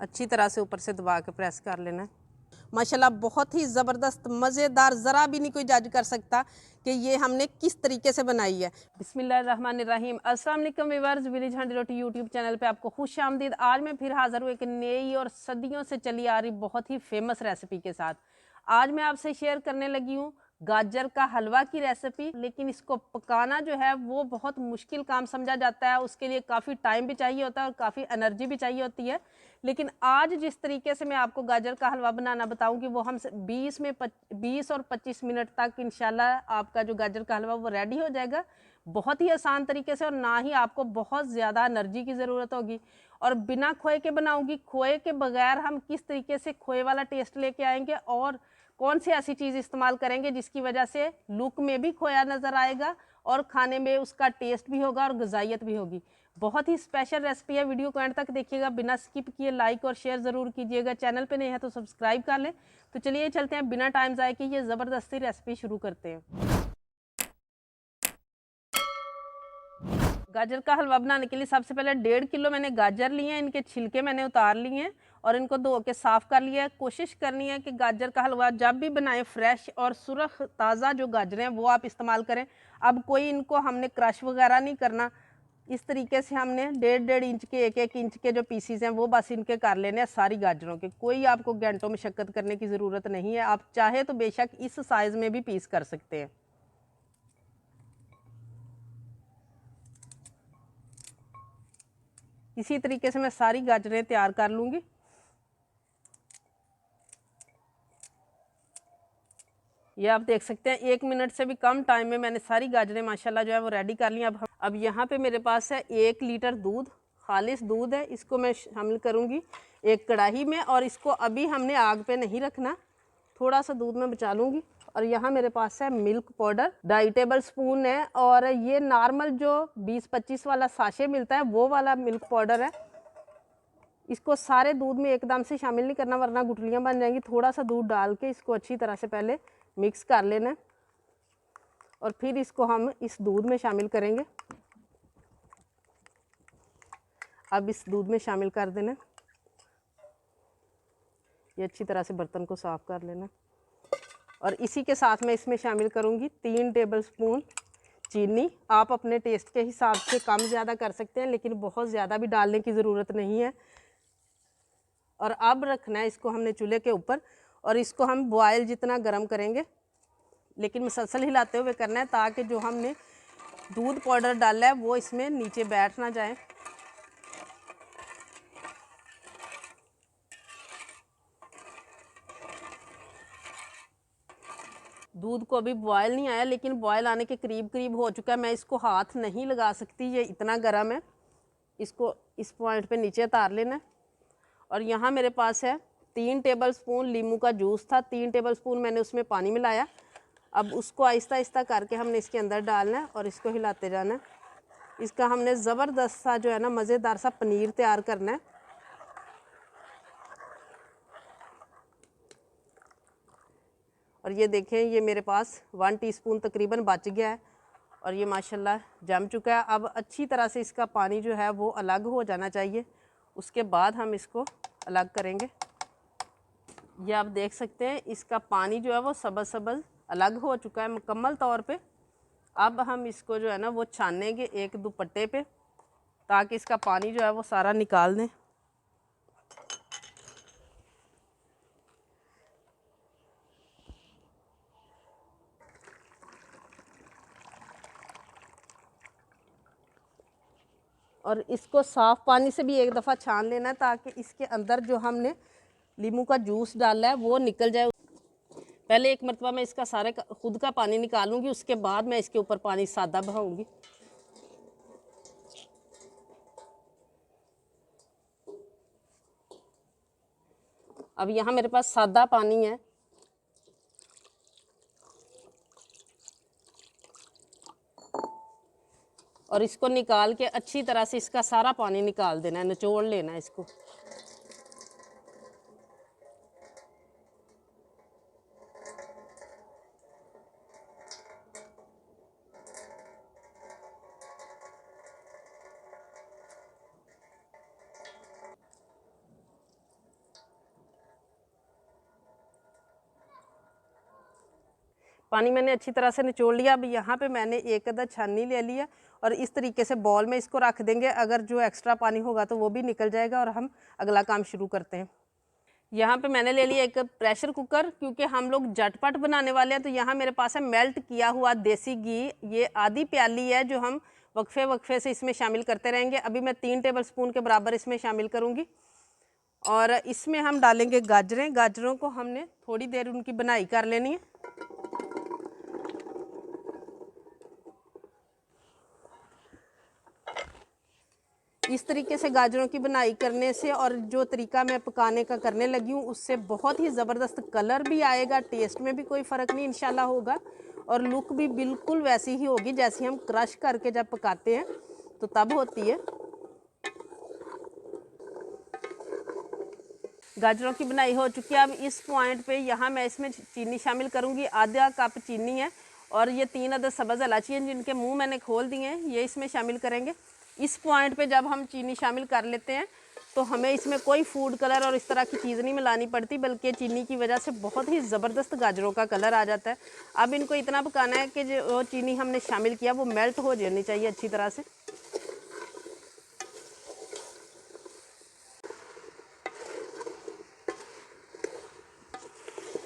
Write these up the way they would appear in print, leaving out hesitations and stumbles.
अच्छी तरह से ऊपर से दबा के प्रेस कर लेना है। माशाल्लाह बहुत ही ज़बरदस्त मज़ेदार, ज़रा भी नहीं कोई जज कर सकता कि ये हमने किस तरीके से बनाई है। बिस्मिल्लाहिर्रहमानिर्रहीम। अस्सलाम वालेकुम व्यूअर्स, विलेज हंडी रोटी यूट्यूब चैनल पे आपको खुश आमदीद। आज मैं फिर हाज़िर हूँ एक नई और सदियों से चली आ रही बहुत ही फेमस रेसिपी के साथ। आज मैं आपसे शेयर करने लगी हूँ गाजर का हलवा की रेसिपी। लेकिन इसको पकाना जो है वो बहुत मुश्किल काम समझा जाता है, उसके लिए काफ़ी टाइम भी चाहिए होता है और काफ़ी एनर्जी भी चाहिए होती है। लेकिन आज जिस तरीके से मैं आपको गाजर का हलवा बनाना बताऊंगी वो हम 20 और 25 मिनट तक इंशाल्लाह आपका जो गाजर का हलवा वो रेडी हो जाएगा, बहुत ही आसान तरीके से, और ना ही आपको बहुत ज़्यादा एनर्जी की ज़रूरत होगी। और बिना खोए के बनाऊंगी। खोए के बगैर हम किस तरीके से खोए वाला टेस्ट लेके आएंगे और कौन सी ऐसी चीज़ इस्तेमाल करेंगे जिसकी वजह से लुक में भी खोया नज़र आएगा और खाने में उसका टेस्ट भी होगा और ग़िज़ाइयत भी होगी। बहुत ही स्पेशल रेसिपी है, वीडियो को एंड तक देखिएगा, बिना स्किप किए लाइक और शेयर ज़रूर कीजिएगा। चैनल पे नहीं है तो सब्सक्राइब कर लें। तो चलिए चलते हैं, बिना टाइम ज़ाय किए ये ज़बरदस्ती रेसिपी शुरू करते हैं। गाजर का हलवा बनाने के लिए सबसे पहले 1.5 किलो मैंने गाजर लिए हैं, इनके छिलके मैंने उतार लिए हैं और इनको धो के साफ़ कर लिया है। कोशिश करनी है कि गाजर का हलवा जब भी बनाएं फ्रेश और सुरख ताज़ा जो गाजरें हैं वो आप इस्तेमाल करें। अब कोई इनको हमने क्रश वगैरह नहीं करना, इस तरीके से हमने 1.5 इंच के 1 इंच के जो पीसीज हैं वो बस इनके कर लेने हैं सारी गाजरों के। कोई आपको घंटों मशक्क़त करने की ज़रूरत नहीं है, आप चाहे तो बेशक इस साइज़ में भी पीस कर सकते हैं। इसी तरीके से मैं सारी गाजरें तैयार कर लूँगी। ये आप देख सकते हैं 1 मिनट से भी कम टाइम में मैंने सारी गाजरें माशाल्लाह जो है वो रेडी कर ली। अब यहाँ पे मेरे पास है 1 लीटर दूध, खालिश दूध है। इसको मैं शामिल करूँगी एक कढ़ाई में और इसको अभी हमने आग पे नहीं रखना, थोड़ा सा दूध में बचा लूँगी। और यहाँ मेरे पास है मिल्क पाउडर 2.5 टेबल स्पून है, और ये नॉर्मल जो 20-25 वाला साशे मिलता है वो वाला मिल्क पाउडर है। इसको सारे दूध में एकदम से शामिल नहीं करना वरना गुठलियाँ बन जाएंगी। थोड़ा सा दूध डाल के इसको अच्छी तरह से पहले मिक्स कर लेना और फिर इसको हम इस दूध में शामिल करेंगे। अब इस दूध में शामिल कर देना, ये अच्छी तरह से बर्तन को साफ़ कर लेना। और इसी के साथ मैं इसमें शामिल करूँगी 3 टेबल स्पून चीनी। आप अपने टेस्ट के हिसाब से कम ज़्यादा कर सकते हैं, लेकिन बहुत ज़्यादा भी डालने की ज़रूरत नहीं है। और अब रखना है इसको हमने चूल्हे के ऊपर और इसको हम बॉयल जितना गर्म करेंगे, लेकिन मुसलसल हिलाते हुए करना है ताकि जो हमने दूध पाउडर डाला है वो इसमें नीचे बैठ ना जाए। दूध को अभी बॉयल नहीं आया, लेकिन बॉयल आने के करीब करीब हो चुका है। मैं इसको हाथ नहीं लगा सकती, ये इतना गर्म है। इसको इस पॉइंट पे नीचे उतार लेना है। और यहाँ मेरे पास है 3 टेबल स्पून लीमू का जूस था, 3 टेबल स्पून मैंने उसमें पानी मिलाया। अब उसको आहिस्ता आहिस्ता करके हमने इसके अंदर डालना है और इसको हिलाते जाना है। इसका हमने ज़बरदस्त सा जो है ना मज़ेदार सा पनीर तैयार करना है। और ये देखें, ये मेरे पास 1 टीस्पून तकरीबन बच गया है और ये माशाल्लाह जम चुका है। अब अच्छी तरह से इसका पानी जो है वो अलग हो जाना चाहिए, उसके बाद हम इसको अलग करेंगे। ये आप देख सकते हैं इसका पानी जो है वो सब्ज़ सब्ज़ अलग हो चुका है मुकम्मल तौर पे। अब हम इसको जो है ना वो छानेंगे एक दुपट्टे पे ताकि इसका पानी जो है वो सारा निकाल दें। और इसको साफ़ पानी से भी एक दफ़ा छान लेना है ताकि इसके अंदर जो हमने लीमू का जूस डाला है वो निकल जाए। पहले एक मरतबा मैं इसका सारे खुद का पानी निकालूंगी, उसके बाद मैं इसके ऊपर पानी सादा बहाऊंगी। अब यहाँ मेरे पास सादा पानी है। और इसको निकाल के अच्छी तरह से इसका सारा पानी निकाल देना है, निचोड़ लेना है इसको। पानी मैंने अच्छी तरह से निचोड़ लिया। अब यहाँ पे मैंने एक अदद छन्नी ले लिया और इस तरीके से बॉल में इसको रख देंगे। अगर जो एक्स्ट्रा पानी होगा तो वो भी निकल जाएगा और हम अगला काम शुरू करते हैं। यहाँ पे मैंने ले लिया एक प्रेशर कुकर, क्योंकि हम लोग झटपट बनाने वाले हैं। तो यहाँ मेरे पास है मेल्ट किया हुआ देसी घी, ये आधी प्याली है जो हम वक्फे वक्फे से इसमें शामिल करते रहेंगे। अभी मैं 3 टेबलस्पून के बराबर इसमें शामिल करूँगी और इसमें हम डालेंगे गाजरें। गाजरों को हमने थोड़ी देर उनकी बनाई कर लेनी है। इस तरीके से गाजरों की बनाई करने से और जो तरीका मैं पकाने का करने लगी हूँ उससे बहुत ही ज़बरदस्त कलर भी आएगा, टेस्ट में भी कोई फ़र्क नहीं इंशाल्लाह होगा और लुक भी बिल्कुल वैसी ही होगी जैसी हम क्रश करके जब पकाते हैं तो तब होती है। गाजरों की बनाई हो चुकी है। अब इस पॉइंट पे यहाँ मैं इसमें चीनी शामिल करूँगी। आधा कप चीनी है और ये 3 अदद सब्ज़ इलायची हैं जिनके मुंह मैंने खोल दिए हैं, ये इसमें शामिल करेंगे। इस पॉइंट पे जब हम चीनी शामिल कर लेते हैं तो हमें इसमें कोई फूड कलर और इस तरह की चीज़ नहीं मिलानी पड़ती, बल्कि चीनी की वजह से बहुत ही ज़बरदस्त गाजरों का कलर आ जाता है। अब इनको इतना पकाना है कि जो चीनी हमने शामिल किया वो मेल्ट हो जानी चाहिए अच्छी तरह से।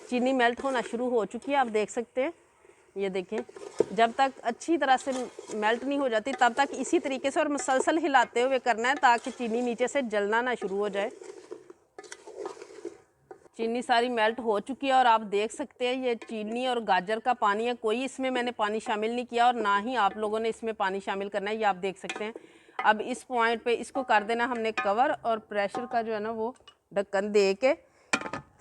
चीनी मेल्ट होना शुरू हो चुकी है, आप देख सकते हैं। ये देखें, जब तक अच्छी तरह से मेल्ट नहीं हो जाती तब तक इसी तरीके से और मुसलसल हिलाते हुए करना है ताकि चीनी नीचे से जलना ना शुरू हो जाए। चीनी सारी मेल्ट हो चुकी है और आप देख सकते हैं ये चीनी और गाजर का पानी है, कोई इसमें मैंने पानी शामिल नहीं किया और ना ही आप लोगों ने इसमें पानी शामिल करना है, ये आप देख सकते हैं। अब इस पॉइंट पे इसको कर देना हमने कवर और प्रेशर का जो है ना वो ढक्कन दे के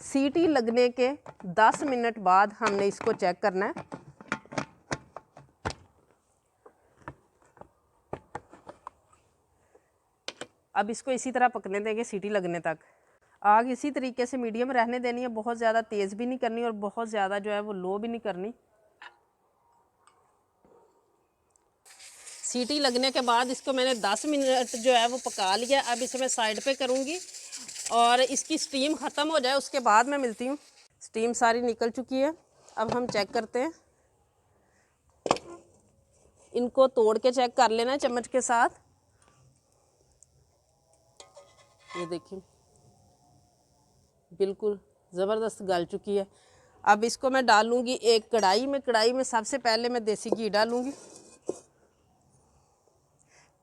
सीटी लगने के 10 मिनट बाद हमने इसको चेक करना है। अब इसको इसी तरह पकने देंगे सीटी लगने तक। आग इसी तरीके से मीडियम रहने देनी है, बहुत ज़्यादा तेज़ भी नहीं करनी और बहुत ज़्यादा जो है वो लो भी नहीं करनी। सीटी लगने के बाद इसको मैंने 10 मिनट जो है वो पका लिया। अब इसे मैं साइड पे करूँगी और इसकी स्टीम ख़त्म हो जाए उसके बाद मैं मिलती हूँ। स्टीम सारी निकल चुकी है, अब हम चेक करते हैं। इनको तोड़ के चेक कर लेना चम्मच के साथ। ये देखिए बिल्कुल ज़बरदस्त गल चुकी है। अब इसको मैं डालूँगी एक कढ़ाई में। कढ़ाई में सबसे पहले मैं देसी घी डालूँगी।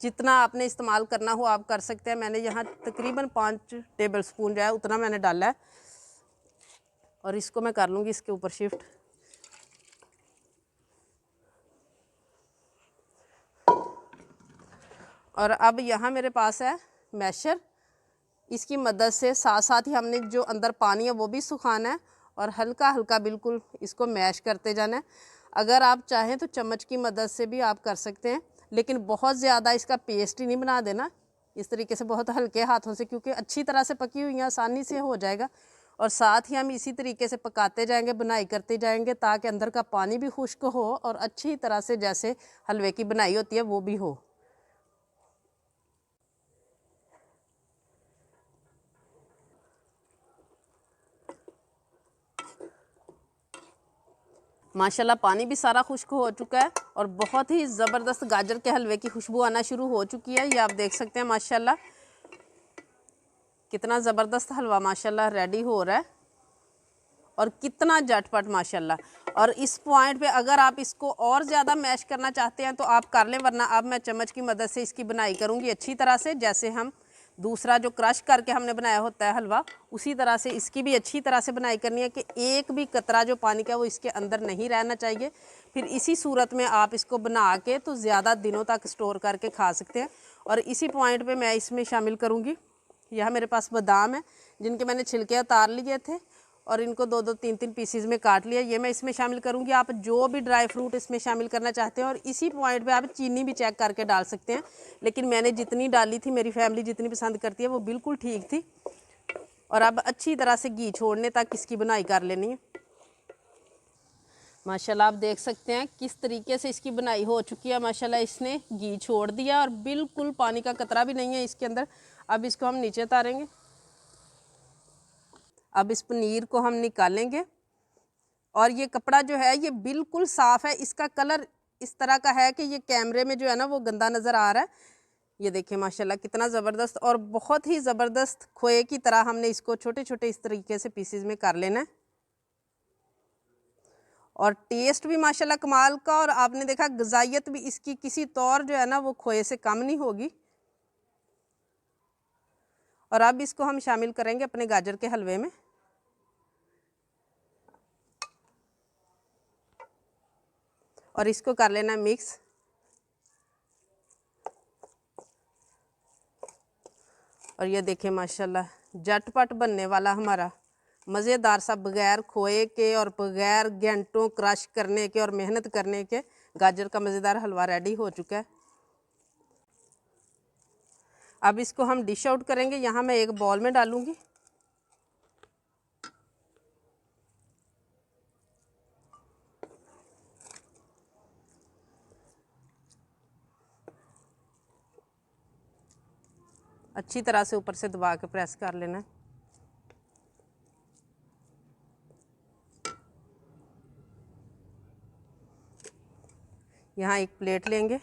जितना आपने इस्तेमाल करना हो आप कर सकते हैं। मैंने यहाँ तकरीबन 5 टेबलस्पून जो है उतना मैंने डाला है और इसको मैं कर लूँगी इसके ऊपर शिफ्ट। और अब यहाँ मेरे पास है मैशर, इसकी मदद से साथ साथ ही हमने जो अंदर पानी है वो भी सुखाना है और हल्का हल्का बिल्कुल इसको मैश करते जाना है। अगर आप चाहें तो चम्मच की मदद से भी आप कर सकते हैं, लेकिन बहुत ज़्यादा इसका पेस्ट ही नहीं बना देना। इस तरीके से बहुत हल्के हाथों से, क्योंकि अच्छी तरह से पकी हुई हैं आसानी से हो जाएगा। और साथ ही हम इसी तरीके से पकाते जाएंगे, बुनाई करते जाएंगे ताकि अंदर का पानी भी खुश्क हो और अच्छी तरह से जैसे हलवे की बुनाई होती है वो भी हो। माशाल्लाह पानी भी सारा खुश्क हो चुका है और बहुत ही ज़बरदस्त गाजर के हलवे की खुशबू आना शुरू हो चुकी है। ये आप देख सकते हैं माशाल्लाह कितना ज़बरदस्त हलवा माशाल्लाह रेडी हो रहा है और कितना झटपट माशाल्लाह। और इस पॉइंट पे अगर आप इसको और ज़्यादा मैश करना चाहते हैं तो आप कर लें, वरना अब मैं चम्मच की मदद से इसकी बुनाई करूँगी अच्छी तरह से, जैसे हम दूसरा जो क्रश करके हमने बनाया होता है हलवा उसी तरह से इसकी भी अच्छी तरह से बुनाई करनी है कि एक भी कतरा जो पानी का वो इसके अंदर नहीं रहना चाहिए। फिर इसी सूरत में आप इसको बना के तो ज़्यादा दिनों तक स्टोर करके खा सकते हैं। और इसी पॉइंट पे मैं इसमें शामिल करूँगी, यह मेरे पास बादाम है जिनके मैंने छिलके उतार लिए थे और इनको 2-2, 3-3 पीसीज में काट लिया, ये मैं इसमें शामिल करूँगी। आप जो भी ड्राई फ्रूट इसमें शामिल करना चाहते हैं और इसी पॉइंट पे आप चीनी भी चेक करके डाल सकते हैं, लेकिन मैंने जितनी डाली थी, मेरी फैमिली जितनी पसंद करती है वो बिल्कुल ठीक थी। और अब अच्छी तरह से घी छोड़ने तक इसकी बुनाई कर लेनी है। माशाल्लाह आप देख सकते हैं किस तरीके से इसकी बुनाई हो चुकी है। माशाल्लाह इसने घी छोड़ दिया और बिल्कुल पानी का कतरा भी नहीं है इसके अंदर। अब इसको हम नीचे उतारेंगे। अब इस पनीर को हम निकालेंगे और ये कपड़ा जो है ये बिल्कुल साफ़ है, इसका कलर इस तरह का है कि ये कैमरे में जो है ना वो गंदा नज़र आ रहा है। ये देखिए माशाल्लाह कितना ज़बरदस्त और बहुत ही ज़बरदस्त खोए की तरह हमने इसको छोटे छोटे इस तरीके से पीसीज में कर लेना है। और टेस्ट भी माशाल्लाह कमाल का, और आपने देखा ग़िज़ाइयत भी इसकी किसी तौर जो है ना वो खोए से कम नहीं होगी। और अब इसको हम शामिल करेंगे अपने गाजर के हलवे में। और इसको कर लेना मिक्स। और ये देखिए माशाल्लाह झटपट बनने वाला हमारा मज़ेदार सा बग़ैर खोए के और बग़ैर घंटों क्रश करने के और मेहनत करने के गाजर का मज़ेदार हलवा रेडी हो चुका है। अब इसको हम डिश आउट करेंगे। यहाँ मैं एक बॉल में डालूँगी। अच्छी तरह से ऊपर से दबा के प्रेस कर लेना है। यहाँ एक प्लेट लेंगे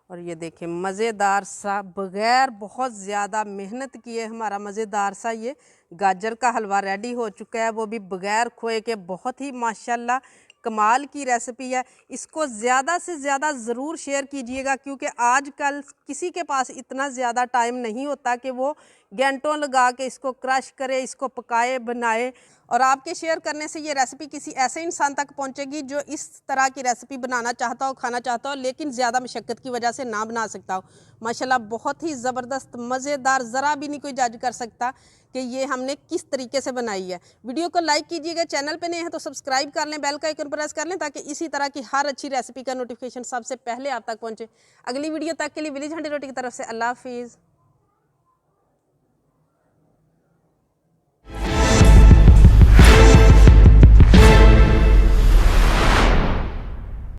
और ये देखिए मज़ेदार सा बग़ैर बहुत ज़्यादा मेहनत किए हमारा मज़ेदार सा ये गाजर का हलवा रेडी हो चुका है, वो भी बग़ैर खोए के। बहुत ही माशाल्लाह कमाल की रेसिपी है। इसको ज़्यादा से ज़्यादा ज़रूर शेयर कीजिएगा, क्योंकि आजकल किसी के पास इतना ज़्यादा टाइम नहीं होता कि वो घंटों लगा के इसको क्रश करे, इसको पकाए, बनाए। और आपके शेयर करने से ये रेसिपी किसी ऐसे इंसान तक पहुंचेगी जो इस तरह की रेसिपी बनाना चाहता हो, खाना चाहता हो, लेकिन ज़्यादा मशक्क़त की वजह से ना बना सकता हो। माशाल्लाह बहुत ही ज़बरदस्त मज़ेदार, ज़रा भी नहीं कोई जज कर सकता कि ये हमने किस तरीके से बनाई है। वीडियो को लाइक कीजिएगा, चैनल पे नए हैं तो सब्सक्राइब कर लें, बेल का आइकन प्रेस कर लें ताकि इसी तरह की हर अच्छी रेसिपी का नोटिफिकेशन सबसे पहले आप तक पहुँचे। अगली वीडियो तक के लिए विलेज हंडी रोटी की तरफ से अल्लाह हाफिज़।